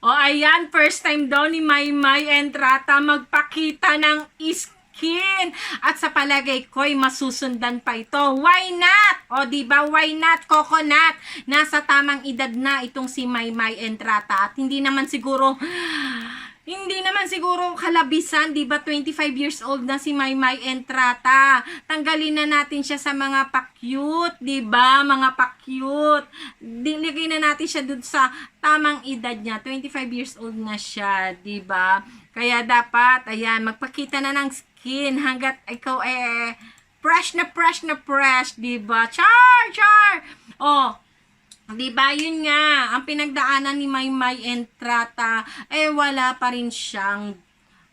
O ayan, first time daw ni Maymay Entrata magpakita ng skin. At sa palagay ko'y masusundan pa ito. Why not? O diba, why not, coconut? Nasa tamang edad na itong si Maymay Entrata. At hindi naman siguro kalabisan, di ba? 25 years old na si Maymay Entrata. Tanggalin na natin siya sa mga pa-cute, di ba? Mga pa-cute. Diligay na natin siya dun sa tamang edad niya. 25 years old na siya, di ba? Kaya dapat, ayan, magpakita na ng skin hanggat ikaw fresh na fresh na fresh, di ba? Char! Oh, diba, yun nga, ang pinagdaanan ni Maymay Entrata, wala pa rin siyang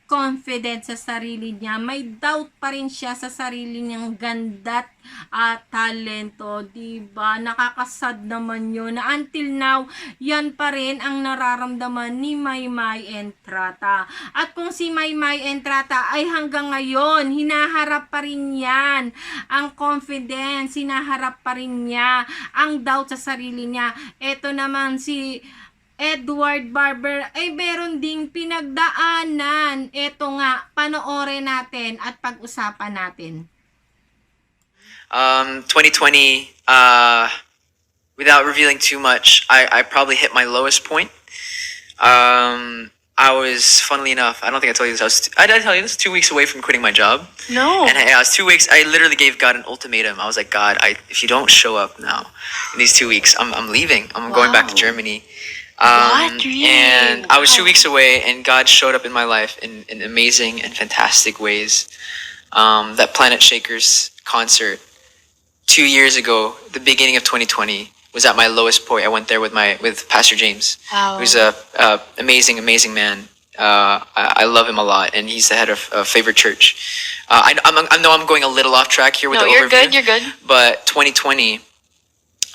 confidence sa sarili niya. May doubt pa rin siya sa sarili niyang ganda at talento, diba? Nakakasad naman yun. Na until now, yan pa rin ang nararamdaman ni Maymay Entrata. At kung si Maymay Entrata ay hanggang ngayon, hinaharap pa rin yan ang confidence, hinaharap pa rin niya ang doubt sa sarili niya. Ito naman si Edward Barber ay meron ding pinagdaanan. Ito nga, panoorin natin at pag-usapan natin. 2020, without revealing too much, I probably hit my lowest point. I was, funnily enough, I don't think I told you this. I did tell you this. 2 weeks away from quitting my job. No. And I was 2 weeks. I literally gave God an ultimatum. I was like, God, if you don't show up now in these 2 weeks, I'm leaving. I'm going back to Germany. What? Really? And I was 2 weeks away, and God showed up in my life in amazing and fantastic ways. That Planet Shakers concert 2 years ago, the beginning of 2020, was at my lowest point. I went there with Pastor James, who's a amazing man. I love him a lot, and he's the head of Favorite Church. I know I'm going a little off track here with the overview. You're good. But 2020,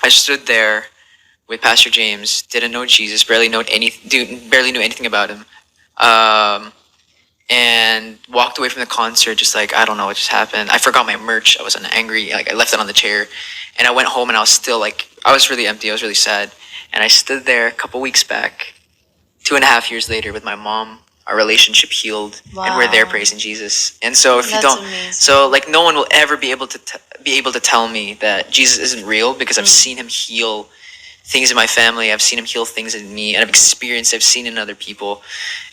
I stood there with Pastor James, didn't know Jesus, barely knew anything about him, and walked away from the concert just like, I don't know what just happened. I forgot my merch. I was angry. Like, I left it on the chair, and I went home, and I was still like, I was really empty. I was really sad, and I stood there a couple weeks back, 2.5 years later, with my mom. Our relationship healed, and we're there praising Jesus. And so if you don't, so like no one will ever be able to tell me that Jesus isn't real, because I've seen him heal things in my family. I've seen him heal things in me, and I've seen in other people.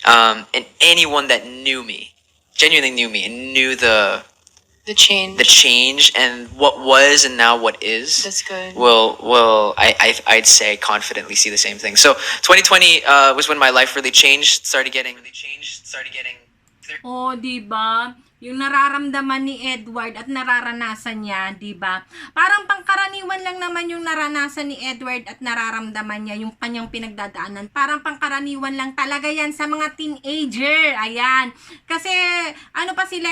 And anyone that knew me, genuinely knew me, and knew the change and what was and now what is. That's good. I'd say confidently see the same thing. So 2020 was when my life really changed, started getting. Oh, diba? Yung nararamdaman ni Edward at nararanasan niya, diba? Parang pangkaraniwan lang naman yung naranasan ni Edward at nararamdaman niya, yung kanyang pinagdadaanan. Parang pangkaraniwan lang talaga yan sa mga teenager. Ayan. Kasi, ano pa sila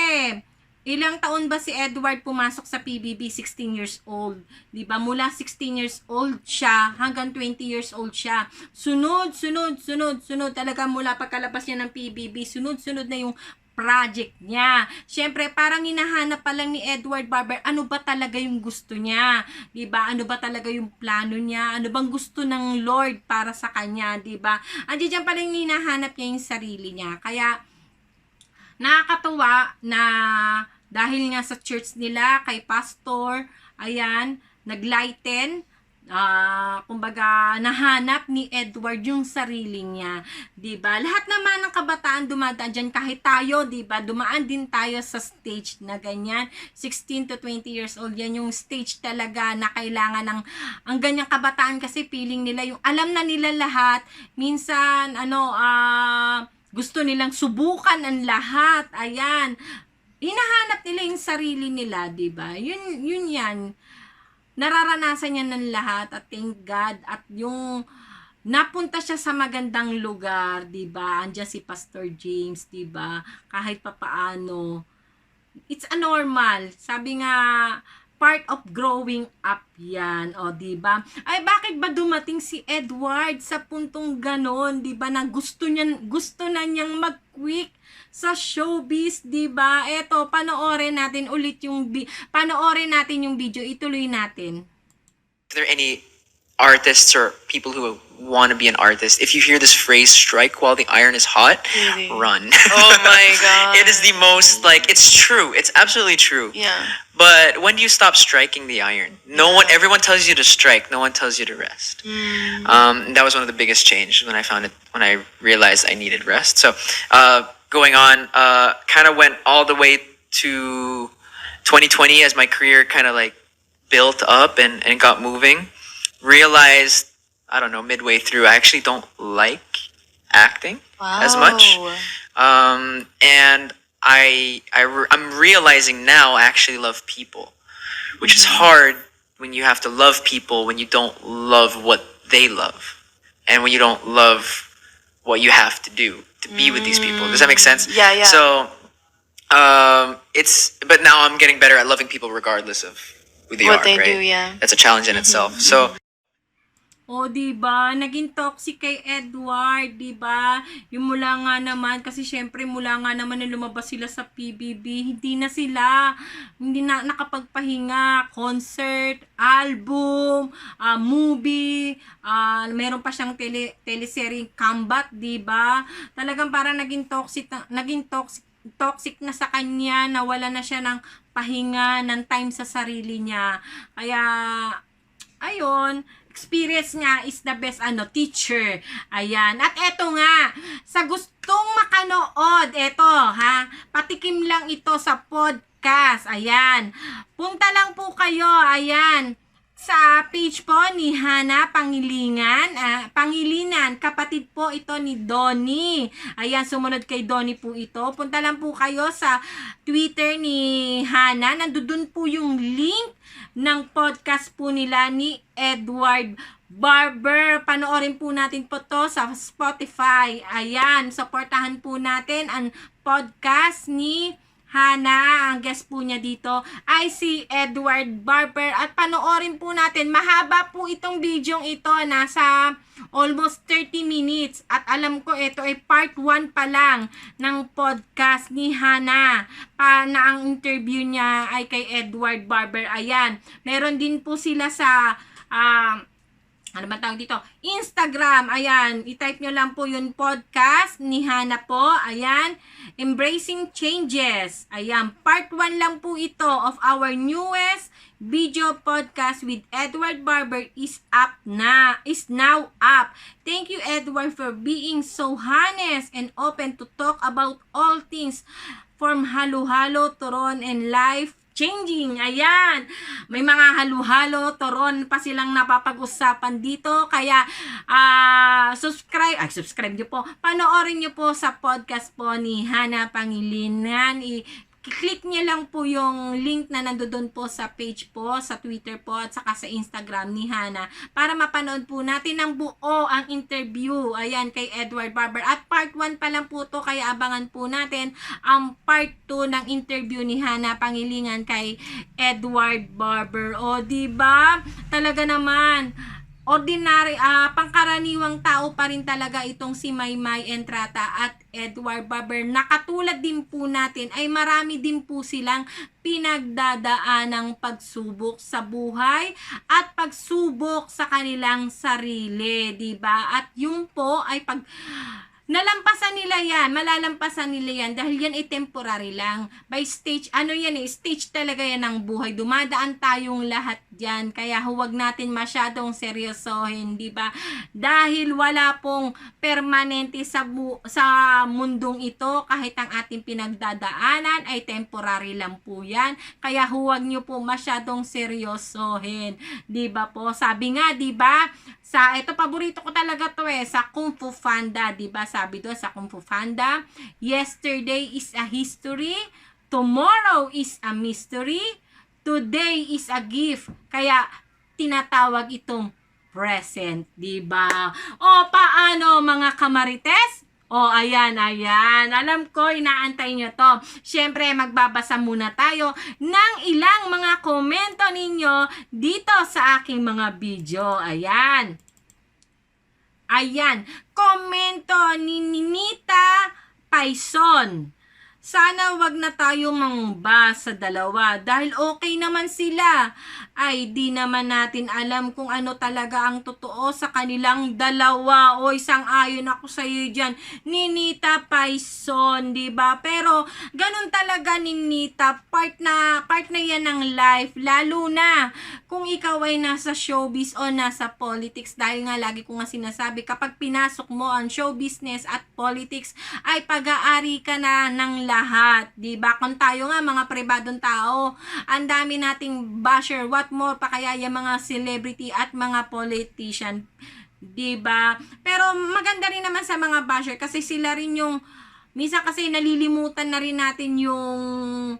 ilang taon ba si Edward pumasok sa PBB? 16 years old. Diba? Mula 16 years old siya hanggang 20 years old siya. Sunod. Talaga mula pagkalabas niya ng PBB, sunod na yung project niya. Siyempre, parang hinahanap pa lang ni Edward Barber, ano ba talaga yung gusto niya? Diba? Ano ba talaga yung plano niya? Ano bang gusto ng Lord para sa kanya? Diba? Andiyan pa lang hinahanap niya yung sarili niya. Kaya, nakakatuwa na dahil nga sa church nila, kay pastor, ayan, naglighten, kumbaga, nahanap ni Edward yung sarili niya. Diba? Lahat naman ng kabataan dumadaan dyan, kahit tayo, diba? Dumaan din tayo sa stage na ganyan. 16 to 20 years old, yan yung stage talaga na kailangan ng, ang ganyang kabataan kasi feeling nila, yung alam na nila lahat, minsan, gusto nilang subukan ang lahat. Ayan. Hinahanap nila yung sarili nila, diba? Yun yan. Nararanasan niya ng lahat at thank God. At yung napunta siya sa magandang lugar, diba? Andiyan si Pastor James, diba? Kahit papaano. It's a normal. Sabi nga, part of growing up yan. O, diba? Ay, bakit ba dumating si Edward sa puntong ganon, diba? Na gusto na niyang mag-quit sa showbiz, diba? Eto, panoorin natin ulit yung video. Ituloy natin. Are there any artists or people who want to be an artist, if you hear this phrase "strike while the iron is hot," Really? run. Oh my god. It is the most like it's true. It's absolutely true. Yeah. But when do you stop striking the iron? No one. Everyone tells you to strike. No one tells you to rest. That was one of the biggest changes when I found it. When I realized I needed rest. So, going on, kind of went all the way to 2020 as my career kind of like built up and got moving. Realized, I don't know, midway through, I actually don't like acting as much. And I'm realizing now I actually love people, which is hard when you have to love people when you don't love what they love, and when you don't love what you have to do to be with these people. Does that make sense? Yeah, yeah. So, but now I'm getting better at loving people regardless of who they What are, they right? do, yeah. That's a challenge in itself. So, O, diba? Naging toxic kay Edward, diba? Yung mula nga naman, kasi syempre mula nga naman na lumabas sila sa PBB, hindi na nakapagpahinga, concert, album, movie, meron pa siyang teleseryeng Combat, diba? Talagang parang naging toxic na sa kanya, nawala na siya ng pahinga, ng time sa sarili niya. Kaya, ayun, experience nga is the best teacher. Ayan. At eto nga, sa gustong makanood, eto ha, patikim lang ito sa podcast. Ayan. Punta lang po kayo, ayan, sa page po ni Hana Pangilinan, kapatid po ito ni Donnie. Ayan, sumunod kay Donnie po ito. Punta lang po kayo sa Twitter ni Hana. Nandun po yung link ng podcast po nila ni Edward Barber. Panoorin po natin po to sa Spotify. Ayan, supportahan po natin ang podcast ni Hana. Ang guest po niya dito ay si Edward Barber. At panoorin po natin. Mahaba po itong video ito. Nasa almost 30 minutes. At alam ko ito ay part 1 pa lang ng podcast ni Hana. Na ang interview niya ay kay Edward Barber. Ayan. Meron din po sila sa ano ba tawag dito? Instagram. Ayan. I-type nyo lang po yung podcast ni Hana po. Ayan. Embracing Changes. Ayan. Part 1 lang po ito of our newest video podcast with Edward Barber is now up. Thank you, Edward, for being so honest and open to talk about all things from halo-halo, turon, and life changing. Ayan. May mga halo-halo, turon pa silang napapag-usapan dito. Kaya, subscribe nyo po. Panoorin nyo po sa podcast po ni Hana Pangilinan. Click nyo lang po yung link na nandoon po sa page po, sa Twitter po, at saka sa Instagram ni Hana para mapanood po natin ng buo ang interview. Ayan, kay Edward Barber. At part 1 pa lang po to, kaya abangan po natin ang part 2 ng interview ni Hana Pangilingan kay Edward Barber. O, diba? Talaga naman, ordinary, pangkaraniwang tao pa rin talaga itong si Maymay Entrata at Edward Barber. Nakatulad din po natin ay marami din po silang pinagdadaanang pagsubok sa buhay at pagsubok sa kanilang sarili, diba? At yung po ay nalampasan nila yan, malalampasan nila yan dahil yan ay temporary lang. By stage, stage talaga yan ng buhay. Dumadaan tayong lahat dyan. Kaya huwag natin masyadong seryosohin, di ba? Dahil wala pong permanente sa mundong ito. Kahit ang ating pinagdadaanan ay temporary lang po yan. Kaya huwag nyo po masyadong seryosohin. Di ba po? Sabi nga, di ba? Ito paborito ko talaga to sa Kung Fu Panda, di ba? Sabi doon sa Kung Fu Panda, yesterday is a history, tomorrow is a mystery, today is a gift. Kaya tinatawag itong present, di ba? O paano mga kamarites? O, ayan. Alam ko, inaantay nyo to. Siyempre, magbabasa muna tayo ng ilang mga komento ninyo dito sa aking mga video. Ayan. Komento ni Ninita Paison. Sana wag na tayo mangba sa dalawa dahil okay naman sila. Ay, di naman natin alam kung ano talaga ang totoo sa kanilang dalawa. O, sang-ayon ako sa iyo dyan. Ninita Paison, di ba? Pero, ganun talaga Ninita. Part na yan ng life. Lalo na kung ikaw ay nasa showbiz o nasa politics. Dahil nga lagi ko nga sinasabi, kapag pinasok mo ang show business at politics, ay pag-aari ka na ng lahat, 'di ba? Kung tayo nga mga pribadong tao, ang dami nating basher, what more pa kaya yung mga celebrity at mga politician, 'di ba? Pero maganda rin naman sa mga basher kasi sila rin yung minsan kasi nalilimutan na rin natin yung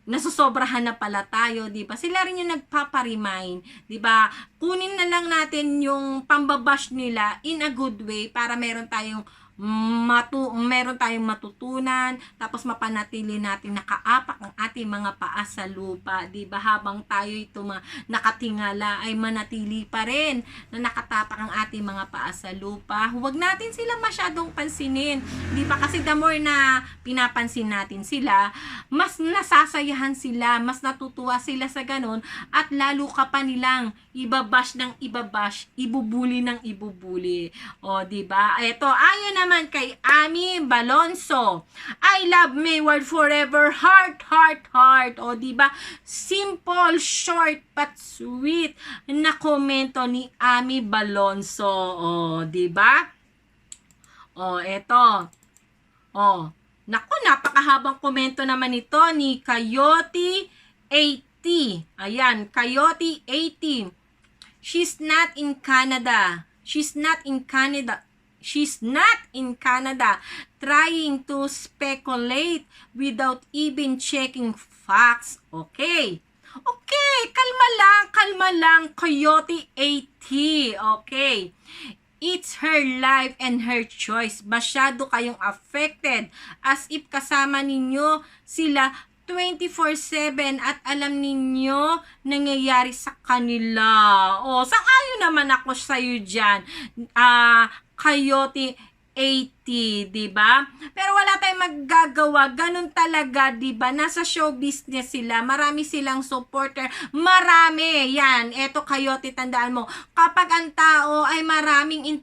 nasusobrahan na pala tayo, 'di ba? Sila rin yung nagpapa-remind, 'di ba? Kunin na lang natin yung pambabash nila in a good way para meron tayong matutunan, tapos mapanatili natin nakaapak ang ating mga paa sa lupa, 'di ba? Habang tayo ito nakatingala ay manatili pa rin na nakatapak ang ating mga paa sa lupa. Huwag natin sila masyadong pansinin, 'di ba? Kasi the more na pinapansin natin sila, mas nasasayahan sila, mas natutuwa sila sa ganun, at lalo ka pa nilang ibabash ng ibabash, ibubuli ng ibubuli. O, 'di ba? Ito, ayon naman kay Ami Balonso. I love Mayward forever, heart, heart, heart. O, 'di ba? Simple, short, but sweet na komento ni Ami Balonso. O, 'di ba? O, eto. O, naku, napakahabang komento naman ito ni Coyote 80. Ayan, Coyote 80. She's not in Canada. She's not in Canada trying to speculate without even checking facts. Okay. Okay, kalma lang, Coyote 80. Okay. It's her life and her choice. Masyado kayong affected as if kasama ninyo sila 24/7 at alam ninyo nangyayari sa kanila. O, sang-ayon naman ako sa iyo diyan. Coyote 80, 'di ba? Pero wala tayong maggagawa, ganun talaga, 'di ba? Nasa show business sila, marami silang supporter, marami. Yan, eto Coyote, tandaan mo, kapag ang tao ay maraming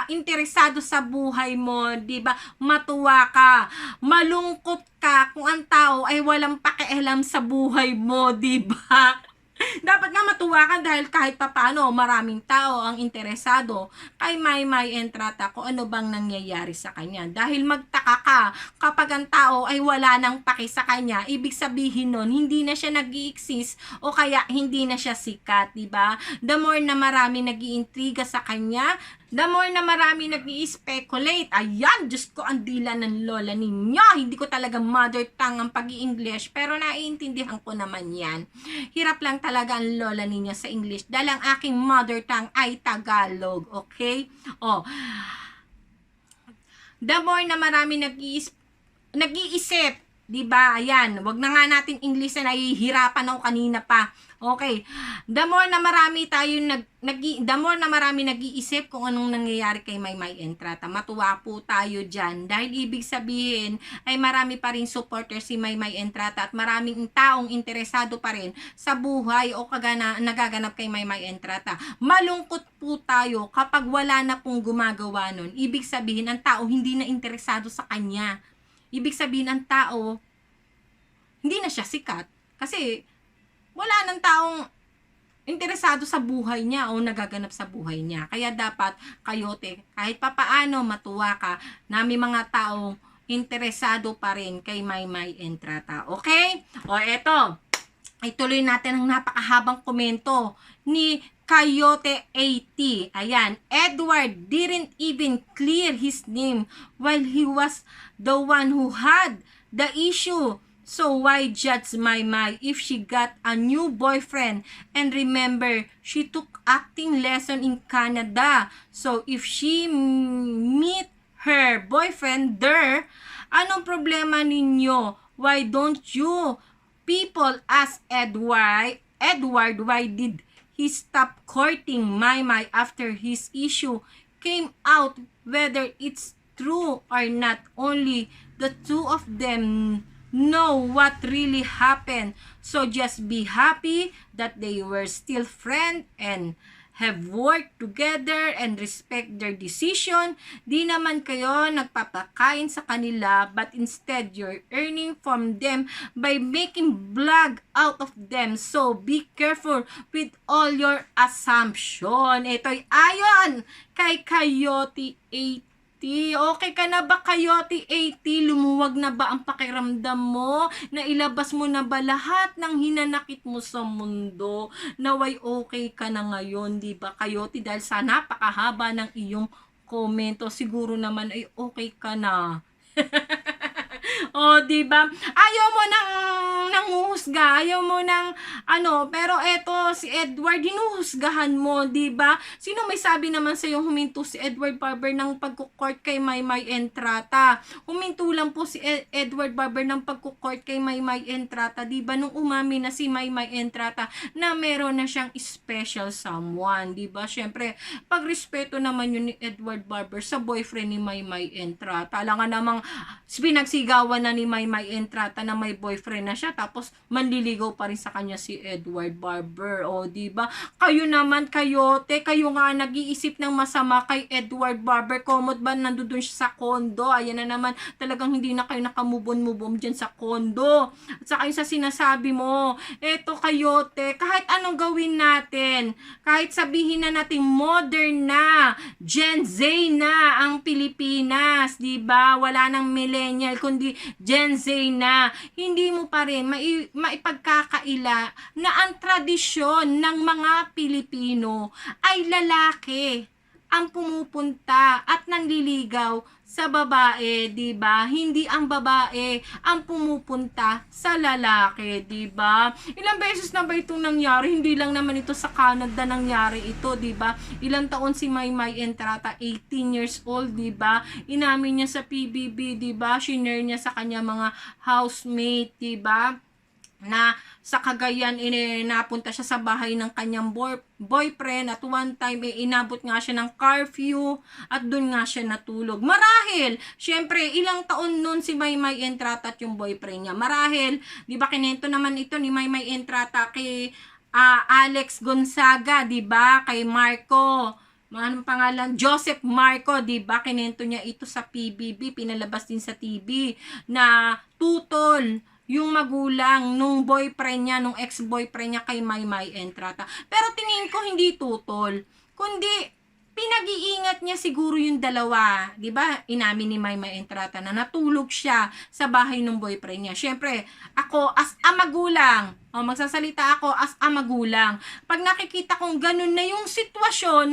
interesado sa buhay mo, 'di ba? Matuwa ka, malungkot ka kung ang tao ay walang pakialam sa buhay mo, 'di ba? Dapat nga matuwa ka dahil kahit papaano maraming tao ang interesado kay Maymay Entrata kung ano bang nangyayari sa kanya. Dahil magtaka ka kapag ang tao ay wala nang paki sa kanya, ibig sabihin nun hindi na siya nag-i-exist o kaya hindi na siya sikat, di ba? The more na marami nag-iintriga sa kanya, the more na marami nag-i-speculate. Ayan, Diyos ko, ang dila ng lola ninyo. Hindi ko talaga mother tongue ang pag-i-English, pero naiintindihan ko naman yan. Hirap lang talaga ang lola ninyo sa English dahil ang aking mother tongue ay Tagalog. Okay? Oh. The more na marami nag-iisip, diba? Ayan, wag na nga natin English na nahihirapan ako kanina pa. Okay. The more na marami nag-iisip kung anong nangyayari kay Maymay Entrata, matuwa po tayo dyan. Dahil ibig sabihin ay marami pa rin supporter si Maymay Entrata at maraming taong interesado pa rin sa buhay o nagaganap kay Maymay Entrata. Malungkot po tayo kapag wala na pong gumagawa nun. Ibig sabihin ang tao hindi na interesado sa kanya. Ibig sabihin ang tao hindi na siya sikat kasi wala nang taong interesado sa buhay niya o nagaganap sa buhay niya. Kaya dapat, Coyote, kahit papaano matuwa ka na may mga taong interesado pa rin kay Maymay Entrata. Okay? O eto, ituloy natin ang napakahabang komento ni Coyote 80. Ayan, Edward didn't even clear his name while he was the one who had the issue. So why judge Maymay if she got a new boyfriend? And remember, she took acting lesson in Canada. So if she meet her boyfriend there, anong problema ninyo? Why don't you people ask Edward, why did he stop courting Maymay after his issue came out, whether it's true or not? Only the two of them know what really happened. So just be happy that they were still friends and have worked together and respect their decision. Di naman kayo nagpapakain sa kanila, but instead you're earning from them by making vlog out of them. So be careful with all your assumption. Ito'y ayon kay Coyote 80. Okay ka na ba, Coyote 80? Lumuwag na ba ang pakiramdam mo? Nailabas mo na ba lahat ng hinanakit mo sa mundo? Naway okay ka na ngayon, di ba, Coyote? Dahil sa napakahaba ng iyong komento, siguro naman ay okay ka na. Di ba? Ayaw mo nang nanguhusga, ayaw mo nang pero eto si Edward, hinuhusgahan mo, di ba? Sino may sabi naman sa iyo huminto si Edward Barber ng pagko-court kay Maymay Entrata? Huminto lang po si Edward Barber ng pagko-court kay Maymay Entrata, di ba? Nung umami na si Maymay Entrata na meron na siyang special someone, di ba? Syempre, pagrespeto naman yun ni Edward Barber sa boyfriend ni Maymay Entrata. Alam nga namang pinagsigawan na ni Maymay Entrata na may boyfriend na siya, tapos manliligaw pa rin sa kanya si Edward Barber. Di ba? Kayo naman, Coyote, kayo nga nag-iisip ng masama kay Edward Barber. Komod ba nandoon siya sa kondo? Ayan na naman, talagang hindi na kayo nakamubon-mubom dyan sa kondo. At saka yung sa sinasabi mo, eto, Coyote, kahit anong gawin natin, kahit sabihin na natin modern na, Gen Z na ang Pilipinas, di ba? Wala nang millennial, kundi Gen Z na, hindi mo pa rin maipagkakaila na ang tradisyon ng mga Pilipino ay lalaki ang pumupunta at nanliligaw sa babae, di ba? Hindi ang babae ang pumupunta sa lalaki, di ba? Ilang beses na ba itong nangyari? Hindi lang naman ito sa Canada nangyari ito, di ba? Ilang taon si Maymay Entrata? 18 years old, di ba? Inamin niya sa PBB, di ba? Shinare niya sa kanya mga housemate, di ba? Na sa Cagayan napunta siya sa bahay ng kanyang boyfriend at one time inabot nga siya ng curfew at doon nga siya natulog. Marahil, syempre ilang taon nun si Maymay Entrata at yung boyfriend niya. Marahil, di ba kinento naman ito ni Maymay Entrata kay Alex Gonzaga, di ba? Kay Marco, anong pangalan? Joseph Marco, di ba? Kinento niya ito sa PBB, pinalabas din sa TV na tutol yung magulang nung boyfriend niya, nung ex-boyfriend niya kay Maymay Entrata. Pero tingin ko hindi tutol, kundi pinag-iingat niya siguro yung dalawa. 'Di ba? Inamin ni Maymay Entrata na natulog siya sa bahay ng boyfriend niya. Syempre, ako as a magulang, magsasalita ako as a magulang. Pag nakikita kong ganun na yung sitwasyon,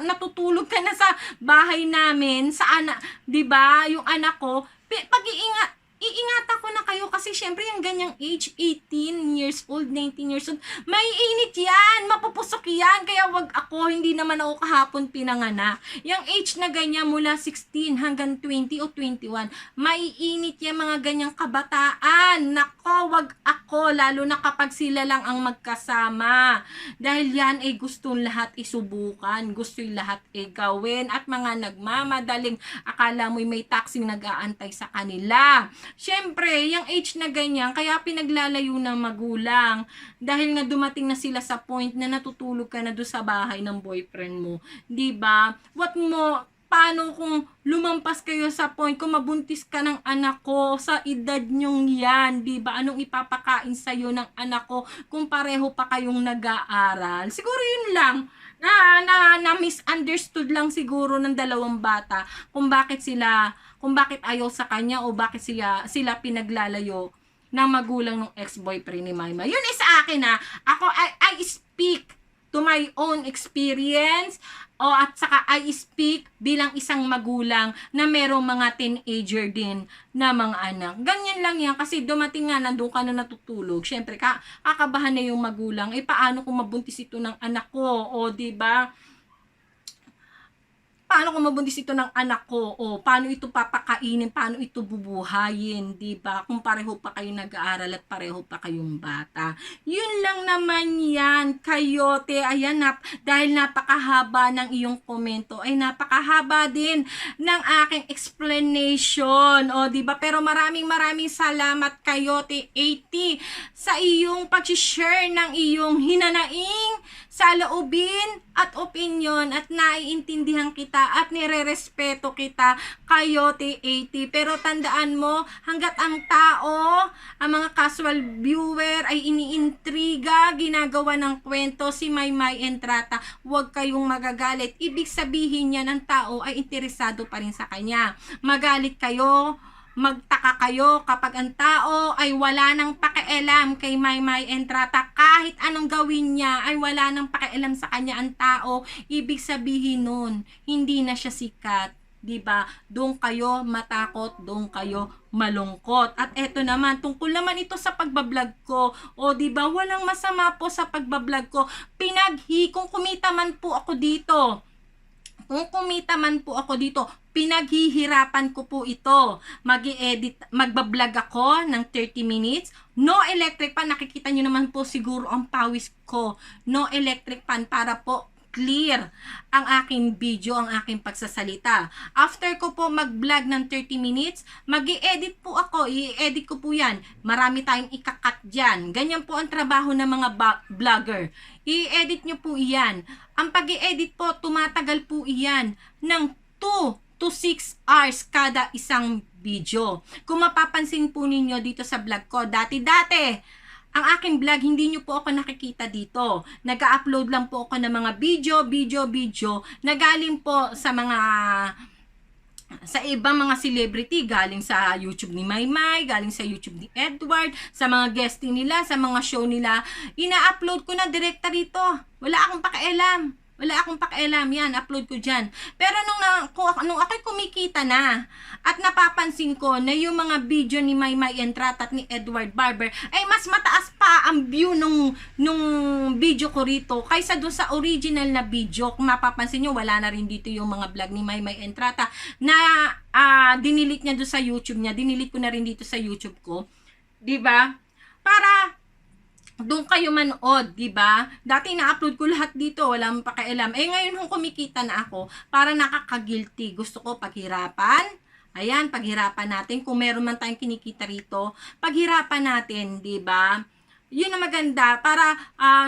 natutulog ka na sa bahay namin, sa anak, 'di ba? Yung anak ko, iingatan ko na kayo kasi syempre yung ganyang age, 18 years old, 19 years old, may init yan, mapupusok yan, kaya wag ako, hindi naman ako kahapon pinanganak. Yung age na ganyan mula 16 hanggang 20 o 21, may init yan mga ganyang kabataan. Nako, wag ako, lalo na kapag sila lang ang magkasama. Dahil yan ay gustong lahat isubukan, gusto yung lahat ay gawin, at mga nagmamadaling akala mo'y may taxing nag-aantay sa kanila. Siyempre, yung age na ganyan, kaya pinaglalayo ng magulang. Dahil nga dumating na sila sa point na natutulog ka na doon sa bahay ng boyfriend mo. 'Di ba? Paano kung lumampas kayo sa point, kung mabuntis ka ng anak ko sa edad nyong yan, 'di ba? Anong ipapakain sa iyo ng anak ko kung pareho pa kayong nag-aaral? Siguro yun lang. Na misunderstood lang siguro ng dalawang bata kung bakit ayaw sa kanya o bakit sila pinaglalayo ng magulang ng ex-boyfriend ni Maymay. Yun is sa akin ako I speak to my own experience at saka I speak bilang isang magulang na merong mga teenager din na mga anak. Ganyan lang yan kasi dumating nga nandun ka na natutulog. Syempre kakabahan na yung magulang. Paano kung mabuntis ito ng anak ko? O 'di ba? paano kung mabuntis ito ng anak ko? O, paano ito papakainin? Paano ito bubuhayin? Diba? Kung pareho pa kayo nag-aaral at pareho pa kayong bata. Yun lang naman yan, Kayote. Ayan, dahil napakahaba ng iyong komento, ay napakahaba din ng aking explanation. O, diba? Pero maraming salamat, Kayote 80, sa iyong pag-share ng iyong hinanaing saloobin at opinion, at naiintindihan kita at nirerespeto kita, Kayote 80. Pero tandaan mo, hanggat ang tao, ang mga casual viewer ay iniintriga, ginagawa ng kwento si Maymay Entrata, huwag kayong magagalit. Ibig sabihin niya ng tao ay interesado pa rin sa kanya. Magalit kayo, magtaka kayo kapag ang tao ay wala nang pakialam kay Maymay Entrata. Kahit anong gawin niya ay wala nang pakialam sa kanya ang tao. Ibig sabihin nun, hindi na siya sikat. Diba? Doon kayo matakot, doon kayo malungkot. At eto naman, tungkol naman ito sa pagbablog ko. O diba, walang masama po sa pagbablog ko. Kung kumita man po ako dito, pinaghihirapan ko po ito. Magbablog ako ng 30 minutes. No electric pan. Nakikita nyo naman po siguro ang pawis ko. No electric pan para po clear ang aking video, ang aking pagsasalita. After ko po mag-vlog ng 30 minutes, mag-i-edit po ako. I-edit ko po yan. Marami tayong ikakat dyan. Ganyan po ang trabaho ng mga vlogger. I-edit nyo po iyan. Ang pag-i-edit po, tumatagal po iyan ng 2 to 6 hours kada isang video. Kung mapapansin po ninyo dito sa vlog ko, dati-dati, ang aking vlog, hindi nyo po ako nakikita dito. Nag-upload lang po ako ng mga video na galing po sa ibang mga celebrity, galing sa YouTube ni Maymay, galing sa YouTube ni Edward, sa mga guesting nila, sa mga show nila. Ina-upload ko na direkta rito. Wala akong pakialam. Yan, upload ko dyan. Pero nung ako'y kumikita na, at napapansin ko na yung mga video ni Maymay Entrata at ni Edward Barber, ay mas mataas pa ang view nung video ko rito, kaysa doon sa original na video. Kung mapapansin nyo, wala na rin dito yung mga vlog ni Maymay Entrata, na dinilit niya doon sa YouTube niya. Dinilit ko na rin dito sa YouTube ko. Diba? Para doon kayo manood, di ba? Dati na-upload ko lahat dito, walang pakialam. Ngayon kung kumikita na ako, para nakaka-guilty. Gusto ko paghirapan. Ayan, paghirapan natin. Kung meron man tayong kinikita rito, paghirapan natin, di ba? Yun ang maganda para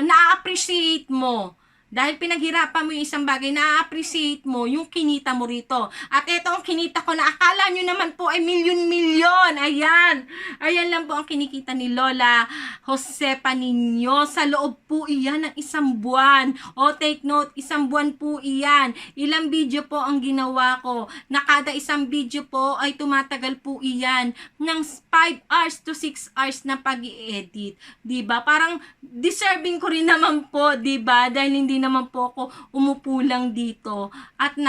na-appreciate mo. Dahil pinaghirapan mo yung isang bagay, na-appreciate mo yung kinita mo rito. At ito ang kinita ko na akala nyo naman po ay milyon-milyon. Ayan. Ayan lang po ang kinikita ni Lola Josepa ninyo. Sa loob po iyan ng isang buwan. O take note, isang buwan po iyan. Ilang video po ang ginawa ko. Na kada isang video po ay tumatagal po iyan ng 5 hours to 6 hours na pag-i-edit. Diba? Parang deserving ko rin naman po, diba? Dahil hindi naman po ako umupo lang dito at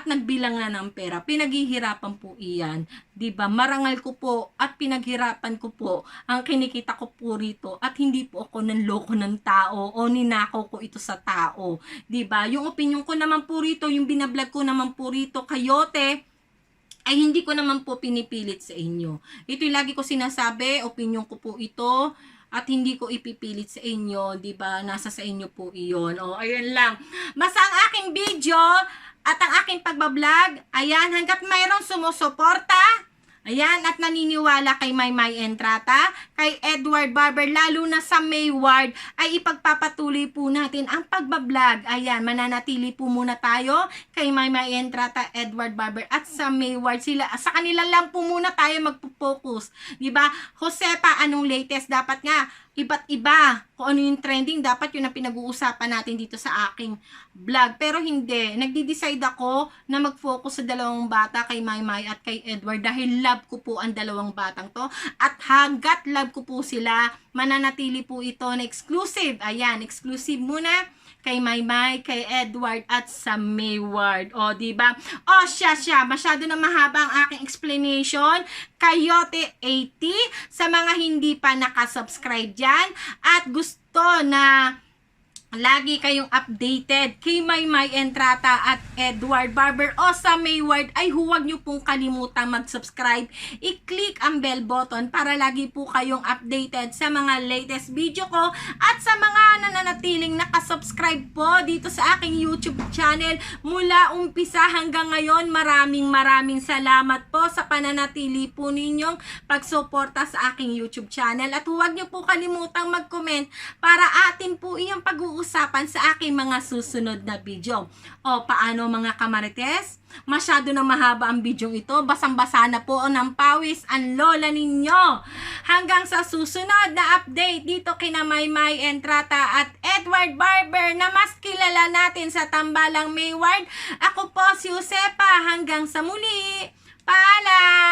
nagbilang na ng pera. Pinaghihirapan po iyan. Diba? Marangal ko po at pinaghirapan ko po ang kinikita ko po rito at hindi po ako nanloko ng tao o ninakaw ko ito sa tao. Diba? Yung opinion ko naman po rito, yung binablog ko naman po rito, Kayote, ay hindi ko naman po pinipilit sa inyo. Ito yung lagi ko sinasabi, opinion ko po ito, at hindi ko ipipilit sa inyo, 'di ba? Nasa sa inyo po 'iyon. O, ayun lang. Basta ang aking video at ang aking pagbablog, ayan, hangga't mayroong sumusuporta, ayan, at naniniwala kay Maymay Entrata, kay Edward Barber, lalo na sa Mayward, ay ipagpapatuloy po natin ang pagbablog. Ayan, mananatili po muna tayo kay Maymay Entrata, Edward Barber, at sa Mayward. Sa kanila lang po muna tayo magpo-focus. Diba? Josepa, anong latest? Dapat nga, iba't iba. Kung ano yung trending, dapat yun ang pinag-uusapan natin dito sa aking vlog. Pero hindi. Nagdi-decide ako na mag-focus sa dalawang bata, kay Maymay at kay Edward, dahil love ko po ang dalawang batang to. At hanggat love ko po sila, mananatili po ito na exclusive. Ayan, exclusive muna kay Maymay, kay Edward, at sa Mayward. O, diba? O, siya. Masyado na mahaba ang aking explanation. Kayote 80, sa mga hindi pa nakasubscribe dyan, at gusto na lagi kayong updated kay Maymay Entrata at Edward Barber o sa Mayward, ay huwag nyo pong kalimutang mag-subscribe. I-click ang bell button para lagi po kayong updated sa mga latest video ko at sa mga nananatiling nakasubscribe po dito sa aking YouTube channel mula umpisa hanggang ngayon. Maraming salamat po sa pananatili po ninyong pagsuporta sa aking YouTube channel at huwag nyo po kalimutang mag-comment para atin po iyong pag-uusapan sa aking mga susunod na video. O paano mga kamarites? Masyado na mahaba ang video ito. Basang-basa na po ng pawis ang lola ninyo. Hanggang sa susunod na update dito kina Maymay Entrata at Edward Barber na mas kilala natin sa tambalang Mayward. Ako po si Josepa. Hanggang sa muli. Paalam!